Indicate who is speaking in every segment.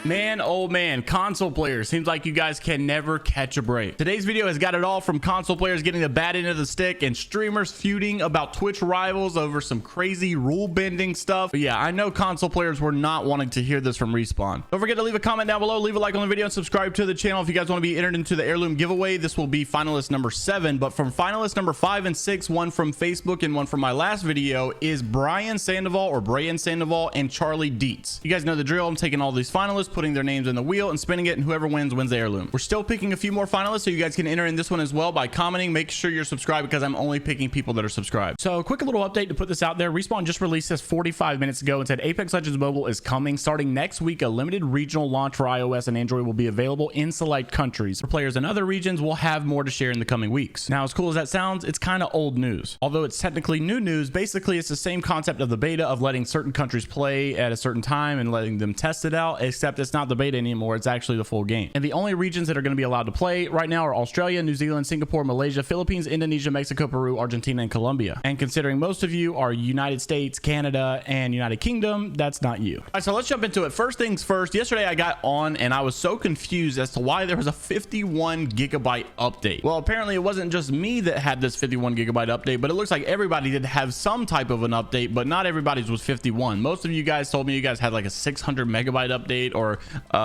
Speaker 1: Man, oh man, console players, seems like you guys can never catch a break. Today's video has got it all from console players getting the bad end of the stick and streamers feuding about Twitch rivals over some crazy rule bending stuff. But yeah, I know console players were not wanting to hear this from Respawn. Don't forget to leave a comment down below, leave a like on the video, and subscribe to the channel if you guys want to be entered into the heirloom giveaway. This will be finalist number 7, but from finalist number 5 and 6, one from Facebook and one from my last video, is Brian Sandoval and Charlie Dietz. You guys know the drill. I'm taking all these finalists, putting their names in the wheel and spinning it, and whoever wins the heirloom. We're still picking a few more finalists, so you guys can enter in this one as well by commenting. Make sure you're subscribed because I'm only picking people that are subscribed. So quick little update to put this out there. Respawn just released this 45 minutes ago and said Apex Legends Mobile is coming. Starting next week, a limited regional launch for iOS and Android will be available in select countries. For players in other regions, we'll have more to share in the coming weeks. Now, as cool as that sounds, it's kind of old news. Although it's technically new news, basically it's the same concept of the beta of letting certain countries play at a certain time and letting them test it out, except it's not the beta anymore. It's actually the full game. And the only regions that are going to be allowed to play right now are Australia, New Zealand, Singapore, Malaysia, Philippines, Indonesia, Mexico, Peru, Argentina, and Colombia. And considering most of you are United States, Canada, and United Kingdom, that's not you. All right, so let's jump into it. First things first, yesterday I got on and I was so confused as to why there was a 51 gigabyte update. Well, apparently it wasn't just me that had this 51 gigabyte update, but it looks like everybody did have some type of an update, but not everybody's was 51. Most of you guys told me you guys had like a 600 megabyte update or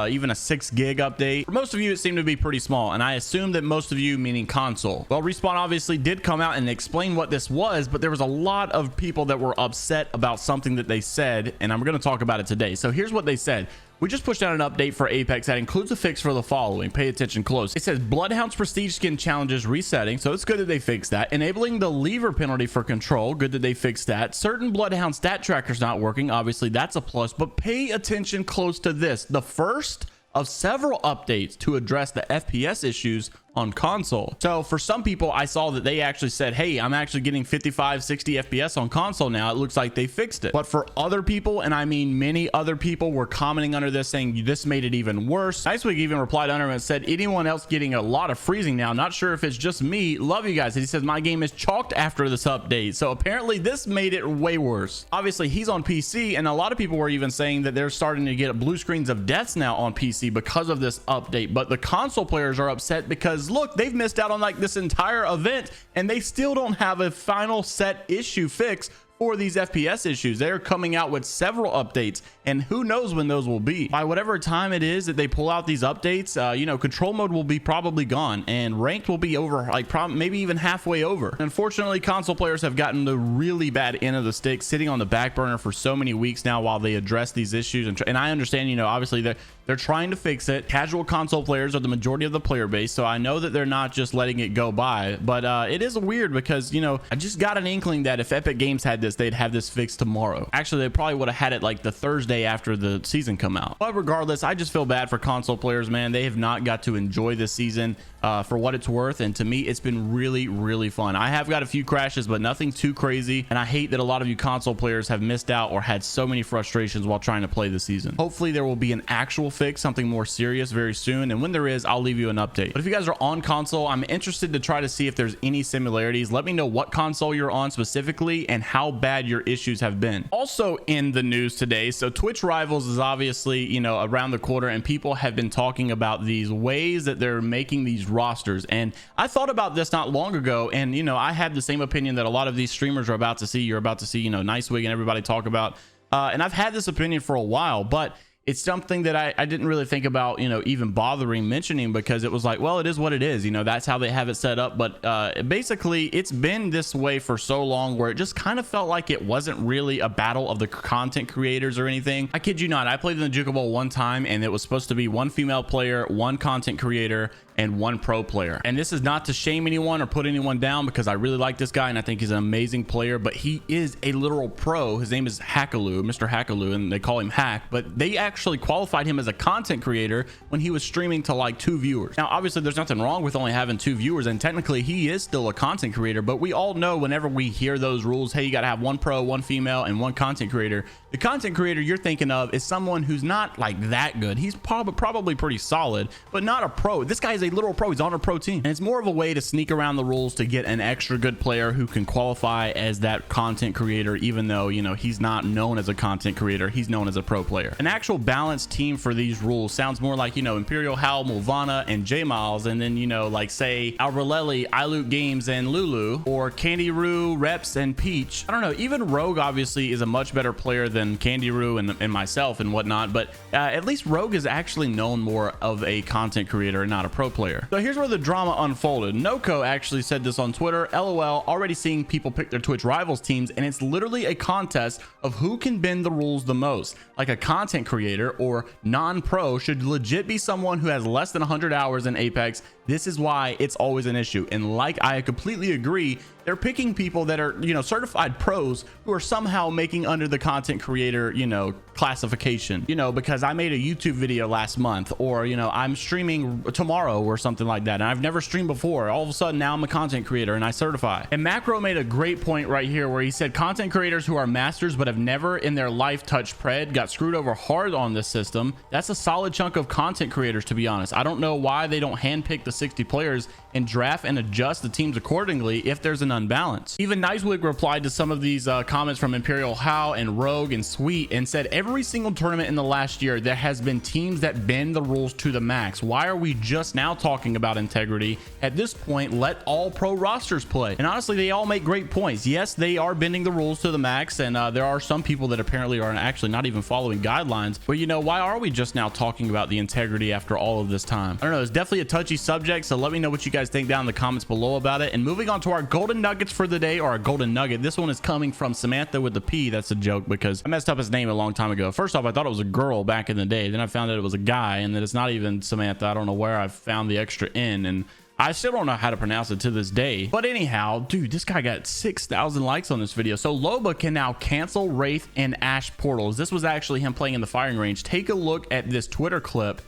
Speaker 1: even a 6 gig update. For most of you, it seemed to be pretty small, and I assume that most of you meaning console. Well, Respawn obviously did come out and explain what this was, but there was a lot of people that were upset about something that they said, and I'm going to talk about it today. So here's what they said. We just pushed out an update for Apex that includes a fix for the following. Pay attention close. It says Bloodhound's prestige skin challenges resetting, so it's good that they fixed that. Enabling the lever penalty for control, good that they fixed that. Certain Bloodhound stat trackers not working, obviously that's a plus, but pay attention close to this. The first of several updates to address the FPS issues on console. So for some people, I saw that they actually said, hey, I'm actually getting 55 60 FPS on console now. It looks like they fixed it. But for other people, and I mean many other people, were commenting under this saying this made it even worse. Niceweek even replied under and said, anyone else getting a lot of freezing now? Not sure if it's just me. Love you guys. And he says my game is chalked after this update. So apparently this made it way worse. Obviously he's on PC, and a lot of people were even saying that they're starting to get blue screens of deaths now on PC because of this update. But the console players are upset because look, they've missed out on like this entire event and they still don't have a final set issue fix for these FPS issues. They're coming out with several updates, and who knows when those will be. By whatever time it is that they pull out these updates, you know, control mode will be probably gone and ranked will be over, like maybe even halfway over. Unfortunately, console players have gotten the really bad end of the stick, sitting on the back burner for so many weeks now while they address these issues. And I understand, you know, obviously they're trying to fix it. Casual console players are the majority of the player base, so I know that they're not just letting it go by, but it is weird because, you know, I just got an inkling that if Epic Games had this, they'd have this fixed tomorrow. Actually, they probably would have had it like the Thursday after the season come out. But regardless, I just feel bad for console players, man. They have not got to enjoy this season for what it's worth, and to me it's been really fun. I have got a few crashes, but nothing too crazy, and I hate that a lot of you console players have missed out or had so many frustrations while trying to play the season. Hopefully there will be an actual fix, something more serious very soon, and when there is, I'll leave you an update. But if you guys are on console, I'm interested to try to see if there's any similarities. Let me know what console you're on specifically and how bad your issues have been. Also in the news today, so Twitch Rivals is obviously, you know, around the corner, and people have been talking about these ways that they're making these rosters. And I thought about this not long ago, and you know, I had the same opinion that a lot of these streamers are about to see. You're about to see, you know, Niceweek and everybody talk about, and I've had this opinion for a while, but it's something that I didn't really think about, you know, even bothering mentioning, because it was like, well, it is what it is, you know, that's how they have it set up. But basically it's been this way for so long where it just kind of felt like it wasn't really a battle of the content creators or anything. I kid you not, I played in the Juke Bowl one time and it was supposed to be one female player, one content creator, and one pro player. And this is not to shame anyone or put anyone down, because I really like this guy and I think he's an amazing player, but he is a literal pro. His name is Hackaloo, Mr. Hackaloo, and they call him Hack, but they actually qualified him as a content creator when he was streaming to like 2 viewers. Now, obviously there's nothing wrong with only having 2 viewers, and technically he is still a content creator, but we all know whenever we hear those rules, hey, you got to have 1 pro, 1 female, and 1 content creator, the content creator you're thinking of is someone who's not like that good. He's probably pretty solid, but not a pro. This guy is a literal pro. He's on a pro team, and it's more of a way to sneak around the rules to get an extra good player who can qualify as that content creator, even though, you know, he's not known as a content creator, he's known as a pro player. An actual balanced team for these rules. Sounds more like, you know, Imperial Hal, Mulvana, and JMeyels, and then, you know, like say Alreleli, iLoot Games, and Lulu, or Candy Roo, Reps, and Peach. I don't know. Even Rogue obviously is a much better player than Candy Roo and myself and whatnot, but at least Rogue is actually known more of a content creator and not a pro player. So here's where the drama unfolded. Noko actually said this on Twitter. LOL, already seeing people pick their Twitch rivals teams, and it's literally a contest of who can bend the rules the most. Like a content creator or non-pro should legit be someone who has less than 100 hours in Apex. This is why it's always an issue. And like, I completely agree, they're picking people that are, you know, certified pros who are somehow making under the content creator, you know, classification, you know, because I made a YouTube video last month, or, you know, I'm streaming tomorrow or something like that, and I've never streamed before. All of a sudden now I'm a content creator and I certify. And Macro made a great point right here where he said content creators who are masters but have never in their life touched pred got screwed over hard on this system. That's a solid chunk of content creators, to be honest. I don't know why they don't handpick the 60 players and draft and adjust the teams accordingly if there's an unbalance. Even Nicewig replied to some of these comments from Imperial How and Rogue and Sweet and said every single tournament in the last year there has been teams that bend the rules to the max. Why are we just now talking about integrity? At this point, let all pro rosters play. And honestly, they all make great points. Yes, they are bending the rules to the max, and there are some people that apparently are actually not even following guidelines. But you know, why are we just now talking about the integrity after all of this time? I don't know. It's definitely a touchy subject, so let me know what you guys think down in the comments below about it. And moving on to our golden nuggets for the day, or our golden nugget. This one is coming from Samantha with the P. That's a joke because I messed up his name a long time ago. First off, I thought it was a girl back in the day. Then I found out it was a guy, and that it's not even Samantha. I don't know where I found the extra N, and I still don't know how to pronounce it to this day. But anyhow, dude, this guy got 6,000 likes on this video. So Loba can now cancel Wraith and Ash portals. This was actually him playing in the firing range. Take a look at this Twitter clip.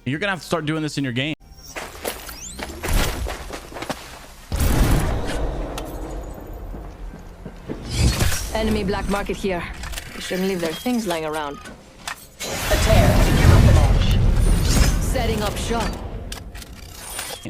Speaker 1: You're gonna have to start doing this in your game.
Speaker 2: Enemy black market here. They shouldn't leave their things lying around.
Speaker 3: A tear.
Speaker 2: Setting up shop.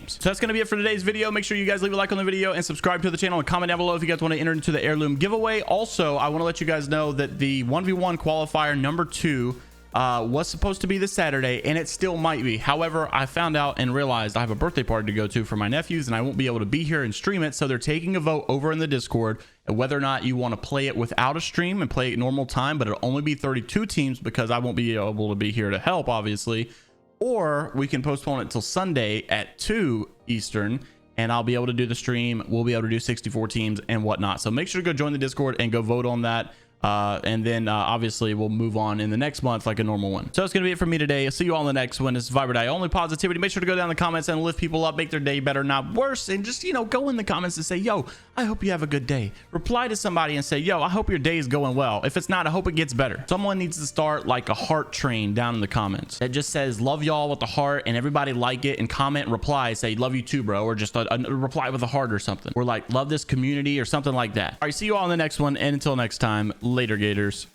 Speaker 1: So that's going to be it for today's video. Make sure you guys leave a like on the video and subscribe to the channel and comment down below if you guys want to enter into the heirloom giveaway. Also, I want to let you guys know that the 1v1 qualifier number 2 was supposed to be this Saturday, and it still might be. However, I found out and realized I have a birthday party to go to for my nephews, and I won't be able to be here and stream it. So they're taking a vote over in the Discord and whether or not you want to play it without a stream and play it normal time, but it'll only be 32 teams because I won't be able to be here to help, obviously. Or we can postpone it till Sunday at 2 Eastern, and I'll be able to do the stream. We'll be able to do 64 teams and whatnot. So make sure to go join the Discord and go vote on that. And then obviously we'll move on in the next month like a normal one. So that's gonna be it for me today. I'll see you all in the next one. This is Viber Die, only positivity. Make sure to go down in the comments and lift people up, make their day better, not worse. And just, you know, go in the comments and say, yo, I hope you have a good day. Reply to somebody and say, yo, I hope your day is going well. If it's not, I hope it gets better. Someone needs to start like a heart train down in the comments that just says love y'all with the heart, and everybody like it and comment and reply, say love you too, bro, or just a reply with a heart or something, or like love this community or something like that. All right, see you all in the next one, and until next time, later, Gators.